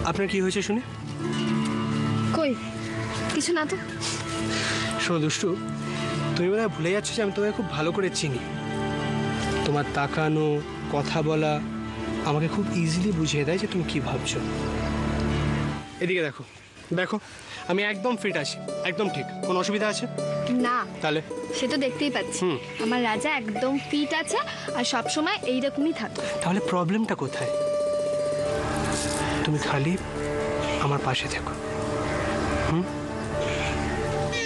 আপনার কি হয়েছে শুনে? কই কিছু না তো। শোনো দুষ্টু, তুমি বোধহয় ভুলে যাচ্ছ যে আমি তোমাকে খুব ভালো করে চিনি। তোমার তাকানো, কথা বলা আমাকে খুব ইজিলি বুঝিয়ে দেয় যে তুমি কি ভাবছো। এদিকে দেখো, দেখো আমি একদম ফিট আছি, একদম ঠিক। কোনো অসুবিধা আছে? না তাহলে সে তো দেখতেই পাচ্ছি আমার রাজা একদম ফিট আছে আর সব সময় এইরকমই থাকে। তাহলে প্রবলেমটা কোথায়? তুমি খালি আমার পাশে থেকো।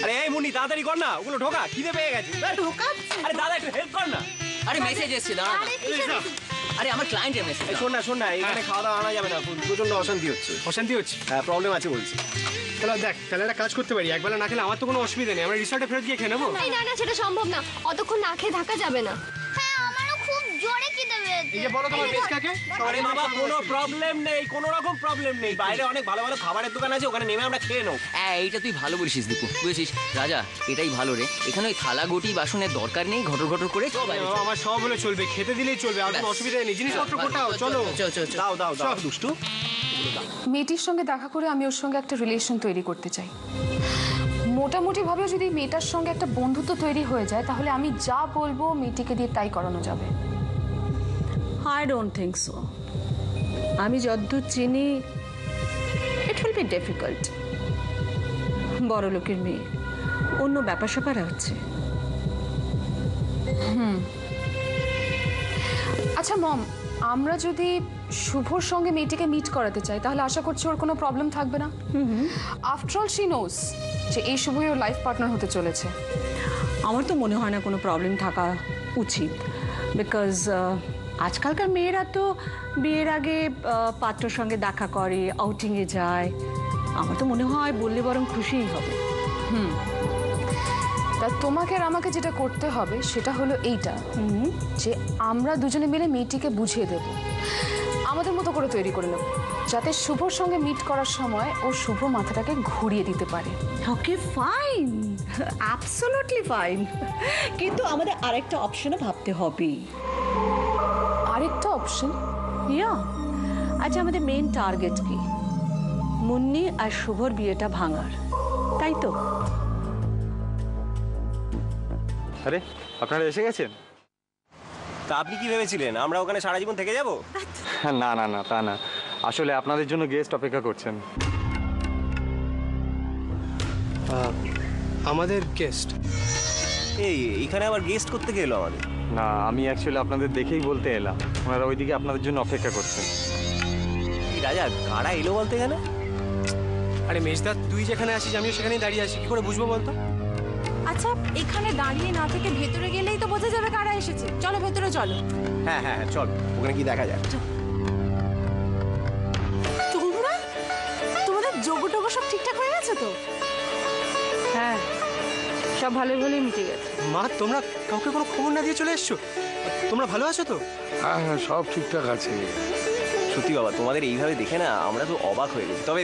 আরে এই মুন্নি তাড়াতাড়ি কর না, ওগুলো ঢোকা, খিদে পেয়ে গেছে। আরে দাদা একটু হেল্প কর না। আরে মেসেজ এসেছিল। আরে আমার ক্লায়েন্টের মেসেজ। শোন না এখানে খাওয়া দাওয়া আনা যাবে না, প্রচন্ড অশান্তি হচ্ছে। অশান্তি হচ্ছে? হ্যাঁ প্রবলেম আছে বলছি। তাহলে দেখ, তাহলে একটা কাজ করতে পারি, একবেলা না খেলে আমার তো কোনো অসুবিধা নেই, আমরা রিসর্টে ফেরত গিয়ে খেয়ে নেবো। না সেটা সম্ভব না, অতক্ষণ না খেয়ে থাকা যাবে না। হ্যাঁ আমারও খুব জোরে খিদে পেয়েছে। এই যে বলো তোমার বেশ কাকে? আরে বাবা কোনো প্রবলেম নেই, কোনো রকম প্রবলেম নেই। বাইরে অনেক ভালো ভালো খাবারের দোকান আছে, ওখানে নেমে আমরা খেয়ে নেবো। হ্যাঁ এইটা তুই ভালো বলিস দীপু, বুঝেছিস রাজা, এটাই ভালো রে। এখানে ওই থালা গটি বাসনের দরকার নেই, ঘটর ঘটর করে চল বাইরে চল। আমার সব হলে চলবে, খেতে দিলেই চলবে, আর কোনো অসুবিধা নেই। জিনিসপত্র কোটাও, চলো। দাও দুষ্টু। মেয়েটির সঙ্গে দেখা করে আমি ওর সঙ্গে একটা রিলেশন তৈরি করতে চাই। মোটামুটিভাবে যদি মেয়েটার সঙ্গে একটা বন্ধুত্ব তৈরি হয়ে যায় তাহলে আমি যা বলবো মেয়েটিকে দিয়ে তাই করানো যাবে। I don't think so. আমি যতদূর চিনি ইট উইল বি ডিফিকাল্ট। বড় লোকের মেয়ে, অন্য ব্যাপার স্যাপার হচ্ছে। আচ্ছা মম, আমরা যদি শুভর সঙ্গে মেয়েটিকে মিট করাতে চাই তাহলে আশা করছি ওর কোনো প্রবলেম থাকবে না। আফটার অল শি নোস যে এই শুভই ওর লাইফ পার্টনার হতে চলেছে। আমার তো মনে হয় না কোনো প্রবলেম থাকা উচিত, বিকজ আজকালকার মেয়েরা তো বিয়ের আগে পাত্রর সঙ্গে দেখা করে, আউটিংয়ে যায়। আমার তো মনে হয় বললে বরং খুশিই হবে। তা তোমাকে আর আমাকে যেটা করতে হবে সেটা হলো এইটা, যে আমরা দুজনে মিলে মেয়েটিকে বুঝিয়ে দেব, আমাদের মতো করে তৈরি করে নেব, যাতে শুভর সঙ্গে মিট করার সময় ও শুভ মাথাটাকে ঘুরিয়ে দিতে পারে। ওকে ফাইন, অ্যাবসলিউটলি ফাইন, কিন্তু আমাদের আরেকটা অপশনও ভাবতে হবে। আরেকটা অপশন? ইয়া, আচ্ছা আমাদের মেইন টার্গেট কি? মুন্নি আর শুভর বিয়েটা ভাঙার, তাই তো? আরে আপনারা এসে গেছেন? তা আপনি কি ভেবেছিলেন আমরা ওখানে সারা জীবন থেকে যাব? না না না, তা না, আসলে আপনাদের জন্য গেস্ট অপেক্ষা করছেন। আমাদের গেস্ট? এইখানে আবার গেস্ট করতে গেলো আমাদের? না, আমি অ্যাকচুয়ালি আপনাদের দেখেই বলতে এলাম, ওনারা ওইদিকে আপনাদের জন্য অপেক্ষা করছেন। রাজা কারা এলো বলতে গেলে? আরে মেজদা, তুই যেখানে আছিস আমিও সেখানেই দাঁড়িয়ে আছি, কি করে বুঝবো বলতো? আচ্ছা এখানে দাঁড়িয়ে না থেকে ভেতরে গেলেই তো বোঝা যাবে কারা এসেছে। চলো ভেতরে চলো। হ্যাঁ চল, ওখানে কি দেখা যায়। তোমরা তোমাদের যোগ টোগ সব ঠিকঠাক হয়ে গেছে তো? হ্যাঁ, সব ভালোই ভালোই মিটে গেছে। মা, তোমরা কাউকে কোনো খবর না দিয়ে চলে এসছো? তোমরা ভালো আছো তো? হ্যাঁ সব ঠিকঠাক আছে। সত্যি বাবা, তোমাদের এইভাবে দেখে না আমরা তো অবাক হয়ে গেছি। তবে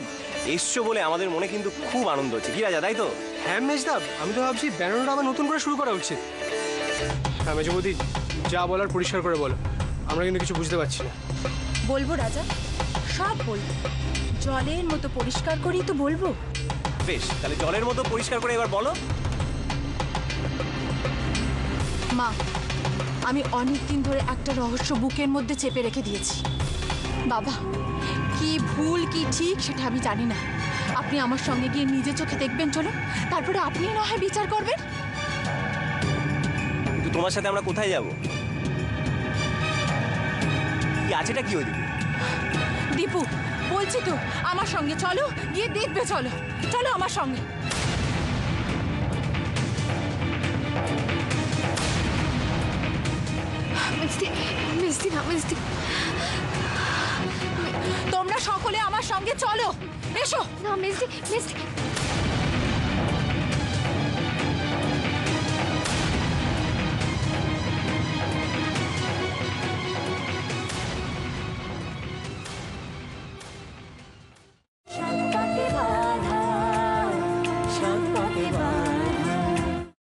এসছো বলে আমাদের মনে কিন্তু খুব আনন্দ হচ্ছে, কি রাজা, তাই তো? হ্যাঁ মেজদা, আমি তো ভাবছি ব্যানারটা আবার নতুন করে শুরু করা উচিত। হ্যাঁ মেজবৌদি, যা বলার পরিষ্কার করে বলো, আমরা কিন্তু কিছু বুঝতে পারছি না। বলবো রাজা, সব বলবো, জলের মতো পরিষ্কার করেই তো বলবো। বেশ, তাহলে জলের মতো পরিষ্কার করে এবার বলো। মা, আমি অনেক দিন ধরে একটা রহস্য বুকের মধ্যে চেপে রেখে দিয়েছি। বাবা, কি ভুল কি ঠিক সেটা আমি জানি না। আপনি আমার সঙ্গে গিয়ে নিজে চোখে দেখবেন, চলো, তারপরে আপনি না হয় বিচার করবেন। কিন্তু তোমার সাথে আমরা কোথায় যাব? কি আছেটা কি ওইদিকে? দীপু, বলছি তো আমার সঙ্গে চলো, গিয়ে দেখবে, চলো চলো আমার সঙ্গে। তোমরা সকলে আমার সঙ্গে চলো, এসো। না মিষ্টি মিষ্টি